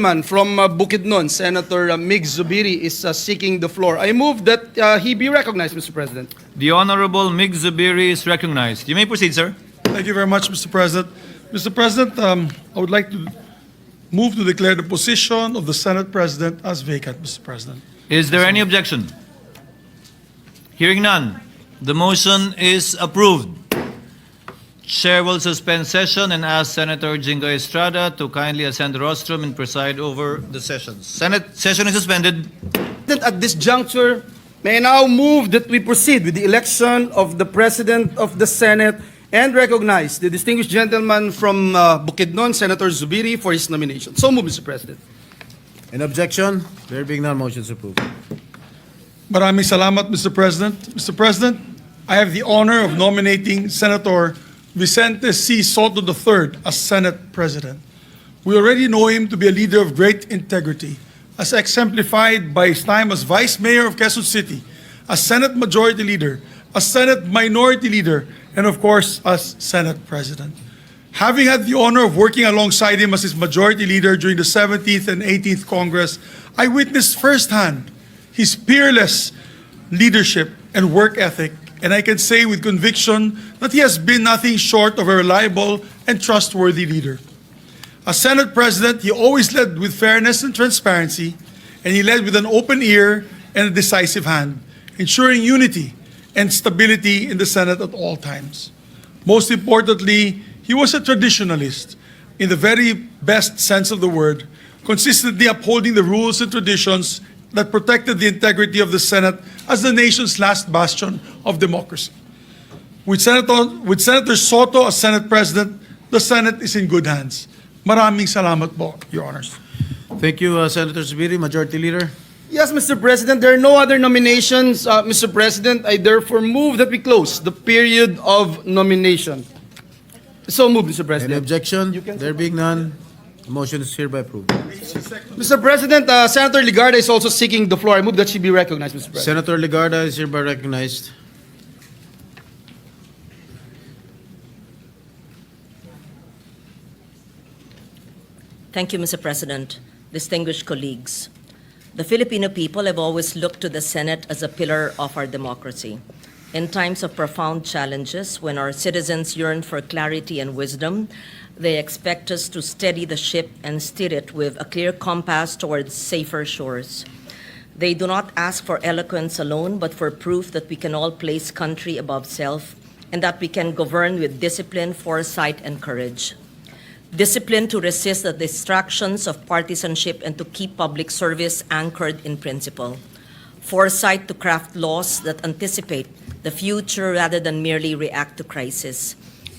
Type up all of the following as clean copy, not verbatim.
Man from Bukidnon, Senator Mig Zubiri is seeking the floor. I move that he be recognized, Mr. President. The Honorable Mig Zubiri is recognized. You may proceed, sir. Thank you very much, Mr. President. Mr. President, I would like to move to declare the position of the Senate President as vacant, Mr. President. Is there any objection? Hearing none, the motion is approved. Chair will suspend session and ask Senator Jingo Estrada to kindly ascend the rostrum and preside over the session. Senate session is suspended. At this juncture, may I now move that we proceed with the election of the President of the Senate and recognize the distinguished gentleman from Bukidnon, Senator Zubiri, for his nomination. So move, Mr. President. An objection? There being none, motion is approved. Maraming salamat, Mr. President. Mr. President, I have the honor of nominating Senator Vicente C. Soto III as Senate President. We already know him to be a leader of great integrity, as exemplified by his time as Vice Mayor of Quezon City, as Senate Majority Leader, as Senate Minority Leader, and of course, as Senate President. Having had the honor of working alongside him as his Majority Leader during the 17th and 18th Congress, I witnessed firsthand his peerless leadership and work ethic, and I can say with conviction that he has been nothing short of a reliable and trustworthy leader. As Senate President, he always led with fairness and transparency, and he led with an open ear and a decisive hand, ensuring unity and stability in the Senate at all times. Most importantly, he was a traditionalist in the very best sense of the word, consistently upholding the rules and traditions that protected the integrity of the Senate as the nation's last bastion of democracy. With Senator Soto as Senate President, the Senate is in good hands. Maraming salamat po, Your Honors. Thank you, Senator Zubiri, Majority Leader. Yes, Mr. President, there are no other nominations. Mr. President, I therefore move that we close the period of nomination. So move, Mr. Any President. objection? There being none, the motion is hereby approved. Mr. President, Senator Ligarda is also seeking the floor. I move that she be recognized, Mr. President. Senator Legarda is hereby recognized. Thank you, Mr. President. Distinguished colleagues, the Filipino people have always looked to the Senate as a pillar of our democracy. In times of profound challenges, when our citizens yearn for clarity and wisdom, they expect us to steady the ship and steer it with a clear compass towards safer shores. They do not ask for eloquence alone, but for proof that we can all place country above self and that we can govern with discipline, foresight, and courage. Discipline to resist the distractions of partisanship and to keep public service anchored in principle. Foresight to craft laws that anticipate the future rather than merely react to crisis.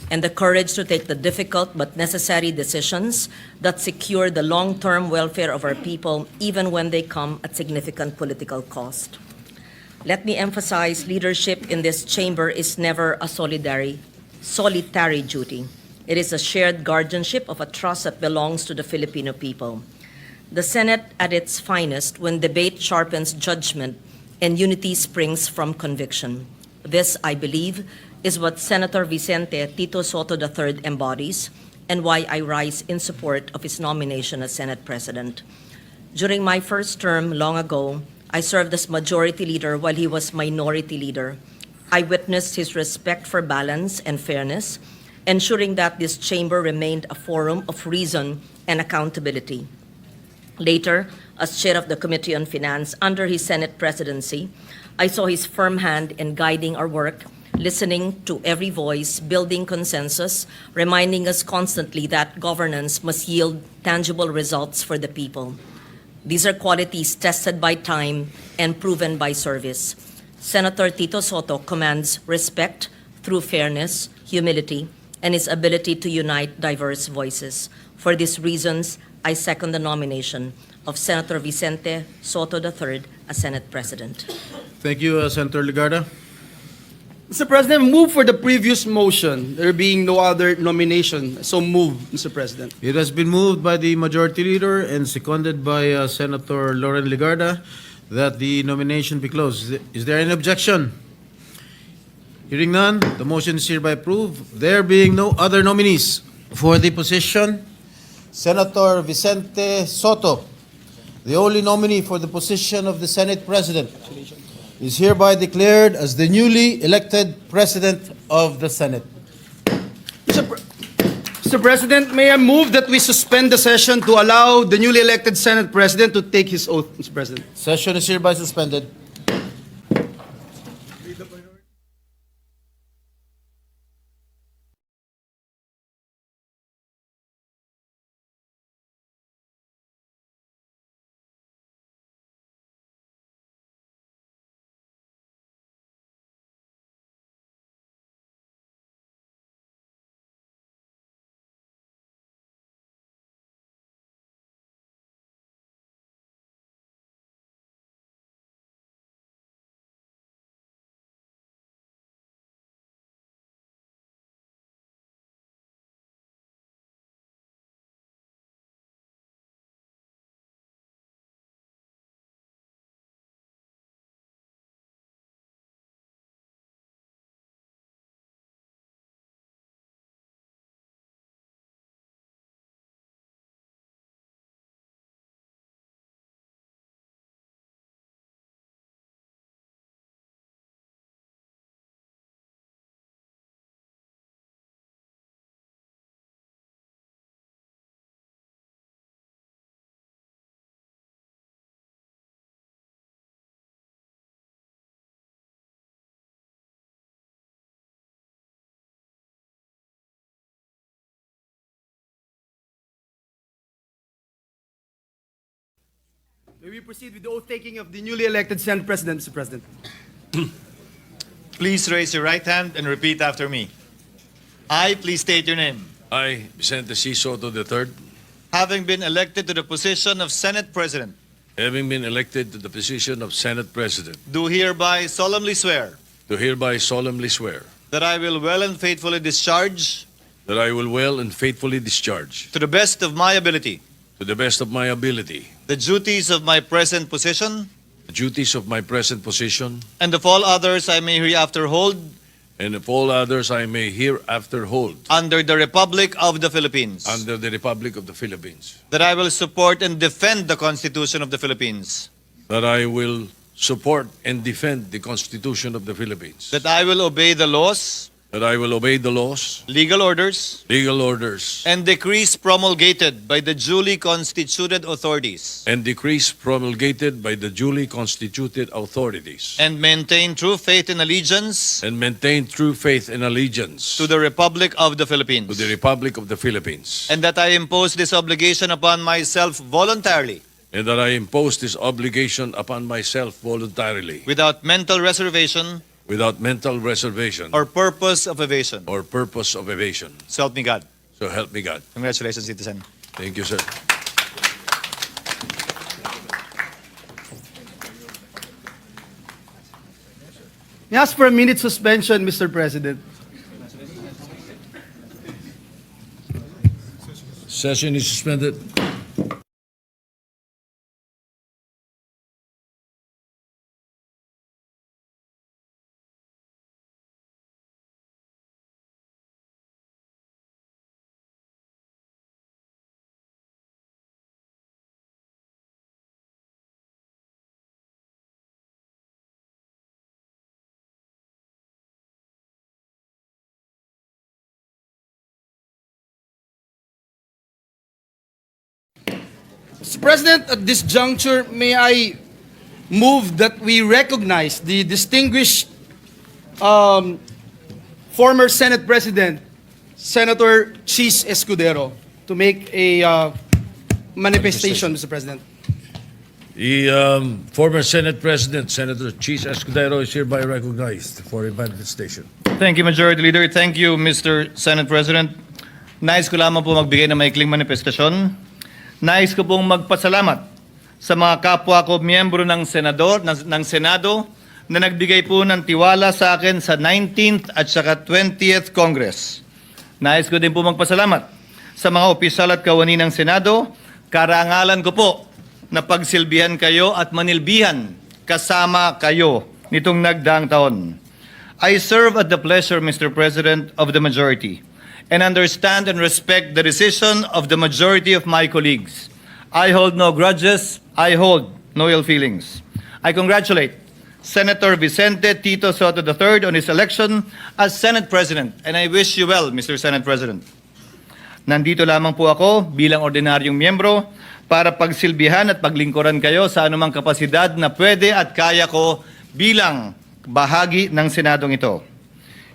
And the courage to take the difficult but necessary decisions that secure the long-term welfare of our people, even when they come at significant political cost. Let me emphasize, leadership in this chamber is never a solitary duty. It is a shared guardianship of a trust that belongs to the Filipino people. The Senate at its finest when debate sharpens judgment and unity springs from conviction. This, I believe, is what Senator Vicente Tito Soto III embodies and why I rise in support of his nomination as Senate President. During my first term long ago, I served as Majority Leader while he was Minority Leader. I witnessed his respect for balance and fairness, ensuring that this chamber remained a forum of reason and accountability. Later, as chair of the Committee on Finance under his Senate presidency, I saw his firm hand in guiding our work, listening to every voice, building consensus, reminding us constantly that governance must yield tangible results for the people. These are qualities tested by time and proven by service. Senator Tito Soto commands respect through fairness, humility, and his ability to unite diverse voices. For these reasons, I second the nomination of Senator Vicente Soto III as Senate President. Thank you, Senator Legarda. Mr. President, move for the previous motion, there being no other nomination. So move, Mr. President. It has been moved by the Majority Leader and seconded by Senator Lauren Legarda that the nomination be closed. Is there any objection? Hearing none, the motion is hereby approved. There being no other nominees for the position Senator Vicente Soto, the only nominee for the position of the Senate President, is hereby declared as the newly elected President of the Senate. Mr. President, may I move that we suspend the session to allow the newly elected Senate President to take his oath, Mr. President. Session is hereby suspended. May we proceed with the oath taking of the newly elected Senate President, Mr. President. Please raise your right hand and repeat after me. I, please state your name. I, Vicente C. Soto III, Having been elected to the position of Senate President, having been elected to the position of Senate President, do hereby solemnly swear do hereby solemnly swear that I will well and faithfully discharge, that I will well and faithfully discharge, to the best of my ability, to the best of my ability, the duties of my present position the duties of my present position, and of all others I may hereafter hold and of all others I may hereafter hold under the Republic of the Philippines. under the Republic of the Philippines, That I will support and defend the Constitution of the Philippines. that I will support and defend the Constitution of the Philippines, That I will obey the laws, that I will obey the laws, legal orders, legal orders, and decrees promulgated by the duly constituted authorities, and decrees promulgated by the duly constituted authorities, and maintain true faith and allegiance and maintain true faith and allegiance to the Republic of the to Philippines. the Republic of the Philippines, And that I impose this obligation upon myself voluntarily, and that I impose this obligation upon myself voluntarily, without mental reservation without mental reservation or purpose of evasion. or purpose of evasion. So help me God. So help me God. Congratulations, citizen. Thank you, sir. May I ask for a minute suspension, Mr. President. Session is suspended. Mr. President, at this juncture, may I move that we recognize the distinguished former Senate President, Senator Chiz Escudero, to make a manifestation, Mr. President. The former Senate President, Senator Chiz Escudero, is hereby recognized for a manifestation. Thank you, Majority Leader. Thank you, Mr. Senate President. Nais ko lamang po magbigay ng maikling manifestasyon. Nais ko pong magpasalamat sa mga kapwa ko miyembro ng Senado na nagbigay po ng tiwala sa akin sa 19th at saka 20th Congress. Nais ko din po magpasalamat sa mga opisyal at kawani ng Senado. Karangalan ko po na pagsilbihan kayo at manilbihan kasama kayo nitong nagdaang taon. I serve at the pleasure, Mr. President, of the majority and understand and respect the decision of the majority of my colleagues. I hold no grudges. I hold no ill feelings. I congratulate Senator Vicente Tito Soto III on his election as Senate President, and I wish you well, Mr. Senate President. Nandito lamang po ako bilang ordinaryong miyembro para pagsilbihan at paglingkuran kayo sa anumang kapasidad na pwede at kaya ko bilang bahagi ng Senadong ito.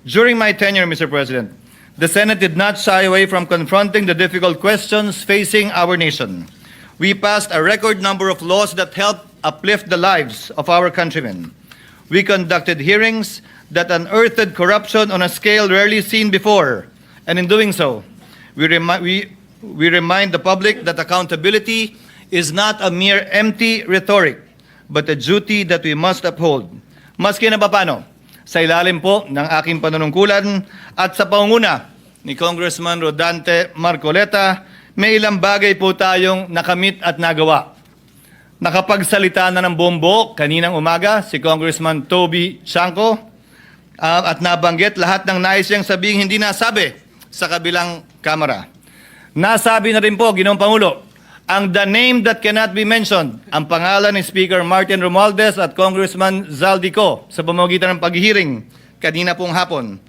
During my tenure, Mr. President, the Senate did not shy away from confronting the difficult questions facing our nation. We passed a record number of laws that helped uplift the lives of our countrymen. We conducted hearings that unearthed corruption on a scale rarely seen before, and in doing so, we remind the public that accountability is not a mere empty rhetoric, but a duty that we must uphold. Maski na papano, sa ilalim po ng aking panunungkulan at sa pangunguna ni Congressman Rodante Marcoleta, may ilang bagay po tayong nakamit at nagawa. Nakapagsalita na ng bombo kaninang umaga si Congressman Toby Chanco at nabanggit lahat ng nais niyang sabihin hindi nasabi sa kabilang kamera. Nasabi na rin po, Ginoong Pangulo, ang the name that cannot be mentioned, ang pangalan ni Speaker Martin Romualdez at Congressman Zaldico sa pamamagitan ng paghihiring kanina pong hapon.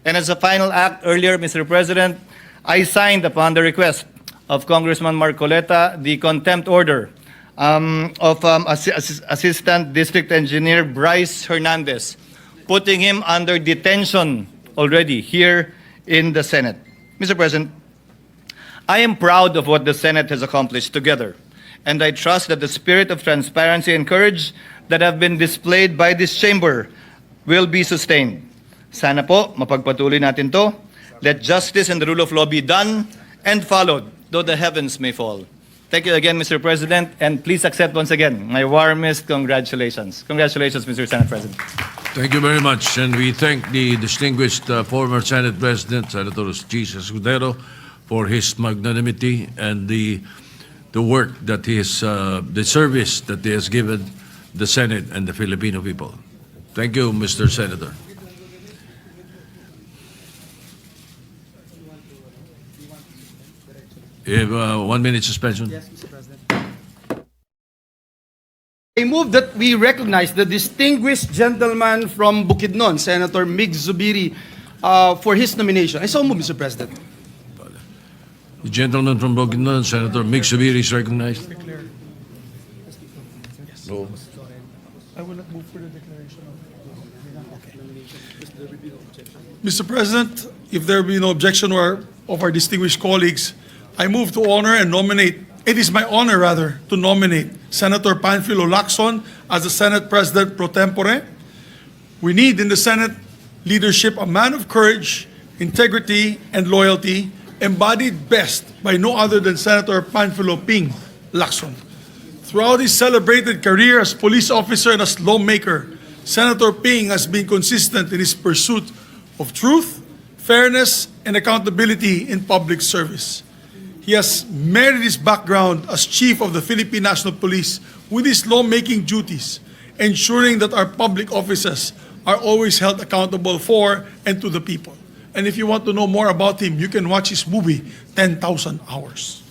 And as a final act earlier, Mr. President, I signed upon the request of Congressman Marcoleta the contempt order of Assistant District Engineer Bryce Hernandez, putting him under detention already here in the Senate. Mr. President, I am proud of what the Senate has accomplished together, and I trust that the spirit of transparency and courage that have been displayed by this chamber will be sustained. Sana po, mapagpatuloy natin to. Let justice and the rule of law be done and followed, though the heavens may fall. Thank you again, Mr. President, and please accept once again my warmest congratulations. Congratulations, Mr. Senate President. Thank you very much, and we thank the distinguished former Senate President, Senator Chiz, for his magnanimity and the work that he has, the service that he has given the Senate and the Filipino people. Thank you, Mr. Senator. You have a 1 minute suspension. Yes, Mr. President. I move that we recognize the distinguished gentleman from Bukidnon, Senator Mig Zubiri, for his nomination. I so move, Mr. President. The gentleman from Bukidnon, Senator Mig Subiri, is recognized. No. I will not move for the declaration of. Mr. President, if there be no objection of our distinguished colleagues, I move to honor and nominate, it is my honor rather, to nominate Senator Panfilo Lacson as the Senate President pro tempore. We need in the Senate leadership a man of courage, integrity, and loyalty, embodied best by no other than Senator Panfilo Ping Lacson. Throughout his celebrated career as police officer and as lawmaker, Senator Ping has been consistent in his pursuit of truth, fairness, and accountability in public service. He has married his background as Chief of the Philippine National Police with his lawmaking duties, ensuring that our public offices are always held accountable for and to the people. And if you want to know more about him, you can watch his movie, 10,000 Hours.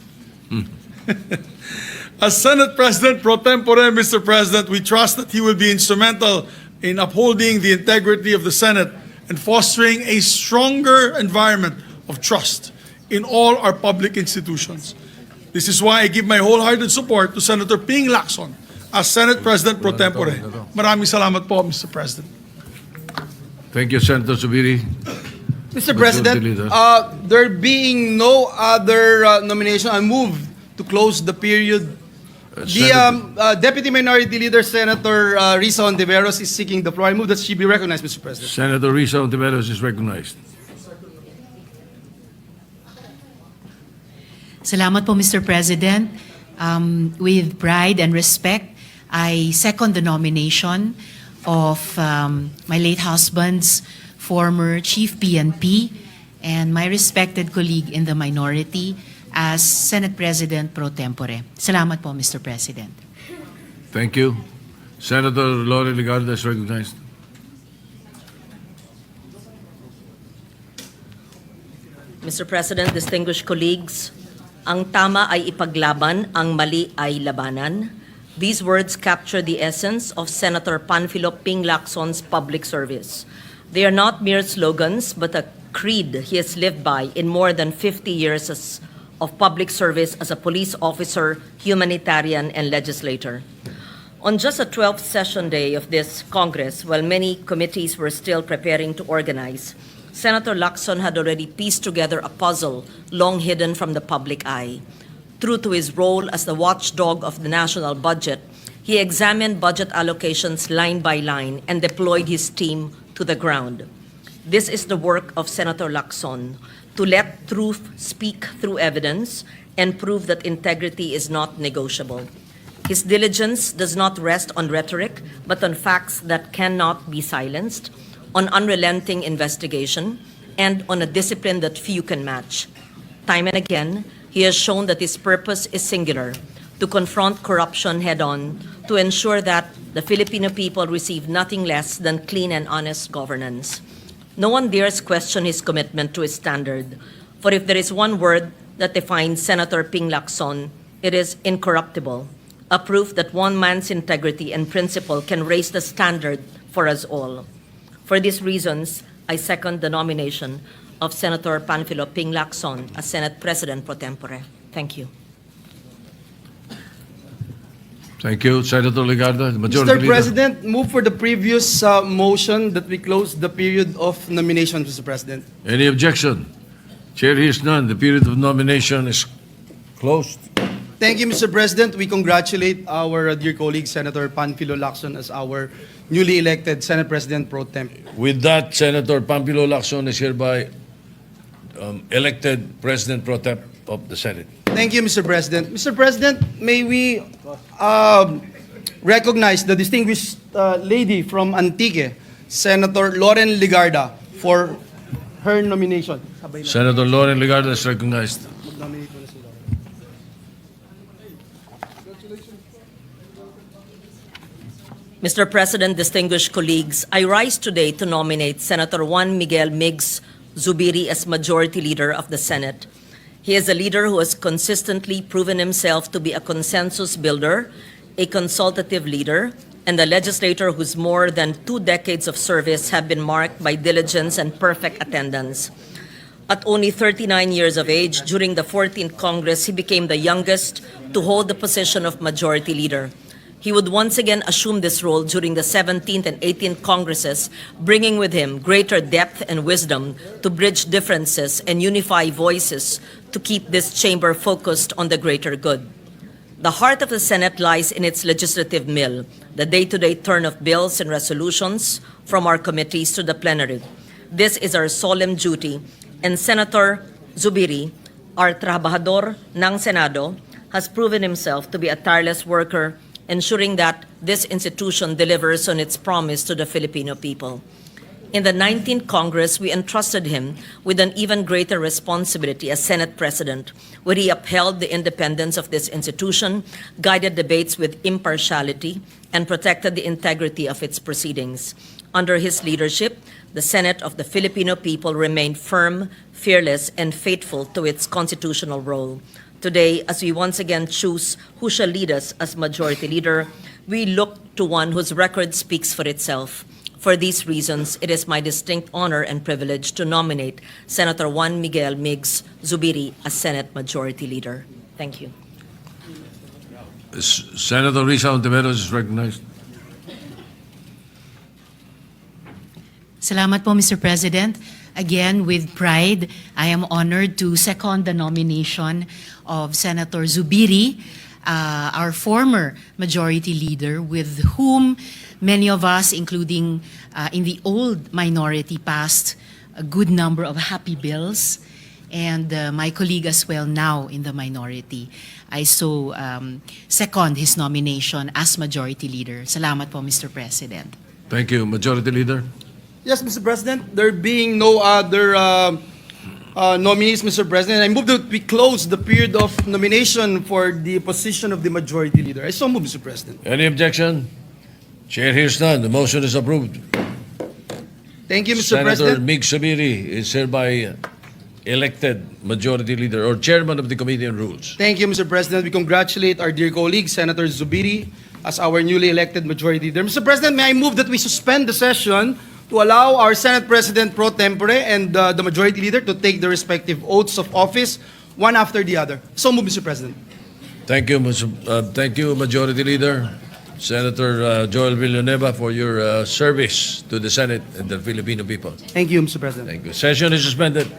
As Senate President pro tempore, Mr. President, we trust that he will be instrumental in upholding the integrity of the Senate and fostering a stronger environment of trust in all our public institutions. This is why I give my wholehearted support to Senator Ping Lacson as Senate President pro tempore. Maraming salamat po, Mr. President. Thank you, Senator Subiri. Mr. President, there being no other nomination, I move to close the period. The Deputy Minority Leader, Senator Risa Ontiveros, is seeking the floor. I move that she be recognized, Mr. President. Senator Risa Ontiveros is recognized. Salamat po, Mr. President. With pride and respect, I second the nomination of my late husband's former Chief PNP and my respected colleague in the minority as Senate President pro tempore. Salamat po, Mr. President. Thank you. Senator Lori Ligarda is recognized. Mr. President, distinguished colleagues, ang tama ay ipaglaban, ang mali ay labanan. These words capture the essence of Senator Panfilo Ping Lacson's public service. They are not mere slogans, but a creed he has lived by in more than 50 years of public service as a police officer, humanitarian, and legislator. On just the 12th session day of this Congress, while many committees were still preparing to organize, Senator Lacson had already pieced together a puzzle long hidden from the public eye. True to his role as the watchdog of the national budget, he examined budget allocations line by line and deployed his team to the ground. This is the work of Senator Lacson, to let truth speak through evidence and prove that integrity is not negotiable. His diligence does not rest on rhetoric, but on facts that cannot be silenced, on unrelenting investigation, and on a discipline that few can match. Time and again, he has shown that his purpose is singular, to confront corruption head-on, to ensure that the Filipino people receive nothing less than clean and honest governance. No one dares question his commitment to his standard, for if there is one word that defines Senator Ping Lacson, it is incorruptible, a proof that one man's integrity and principle can raise the standard for us all. For these reasons, I second the nomination of Senator Panfilo Ping Lacson as Senate President pro tempore. Thank you. Thank you, Senator Legarda. The Majority Mr. Leader. President, move for the previous motion that we close the period of nomination, Mr. President. Any objection? Chair hears none. The period of nomination is closed. Thank you, Mr. President. We congratulate our dear colleague, Senator Panfilo Lacson, as our newly elected Senate President pro tem. With that, Senator Pampilo Lacson is hereby elected President pro tem of the Senate. Thank you, Mr. President. Mr. President, may we recognize the distinguished lady from Antique, Senator Loren Legarda, for her nomination. Senator Loren Legarda is recognized. Mr. President, distinguished colleagues, I rise today to nominate Senator Juan Miguel Migs Zubiri as Majority Leader of the Senate. He is a leader who has consistently proven himself to be a consensus builder, a consultative leader, and a legislator whose more than 2 decades of service have been marked by diligence and perfect attendance. At only 39 years of age, during the 14th Congress, he became the youngest to hold the position of Majority Leader. He would once again assume this role during the 17th and 18th Congresses, bringing with him greater depth and wisdom to bridge differences and unify voices to keep this chamber focused on the greater good. The heart of the Senate lies in its legislative mill, the day-to-day turn of bills and resolutions from our committees to the plenary. This is our solemn duty, and Senator Zubiri, our trabajador ng Senado, has proven himself to be a tireless worker, ensuring that this institution delivers on its promise to the Filipino people. In the 19th Congress, we entrusted him with an even greater responsibility as Senate President, where he upheld the independence of this institution, guided debates with impartiality, and protected the integrity of its proceedings. Under his leadership, the Senate of the Filipino people remained firm, fearless, and faithful to its constitutional role. Today, as we once again choose who shall lead us as Majority Leader, we look to one whose record speaks for itself. For these reasons, it is my distinct honor and privilege to nominate Senator Juan Miguel Migs Zubiri as Senate Majority Leader. Thank you. Senator Risa Ontiveros is recognized. Salamat po, Mr. President. Again, with pride, I am honored to second the nomination of Senator Zubiri, our former Majority Leader, with whom many of us, including in the old minority, passed a good number of happy bills, and my colleague as well now in the minority. I so second his nomination as Majority Leader. Salamat po, Mr. President. Thank you. Majority Leader. Yes, Mr. President, there being no other nominees, Mr. President, I move that we close the period of nomination for the position of the Majority Leader. I so move, Mr. President. Any objection? Chair hears none. The motion is approved. Thank you, Mr. Senator President. Mig Zubiri is hereby elected Majority Leader or Chairman of the Committee on Rules. Thank you, Mr. President. We congratulate our dear colleague, Senator Zubiri, as our newly elected Majority Leader. Mr. President, may I move that we suspend the session to allow our Senate President pro tempore and the Majority Leader to take the respective oaths of office, one after the other. So move, Mr. President. Thank you, thank you, Majority Leader Senator Joel Villanueva, for your service to the Senate and the Filipino people. Thank you, Mr. President. Thank you. Session is suspended.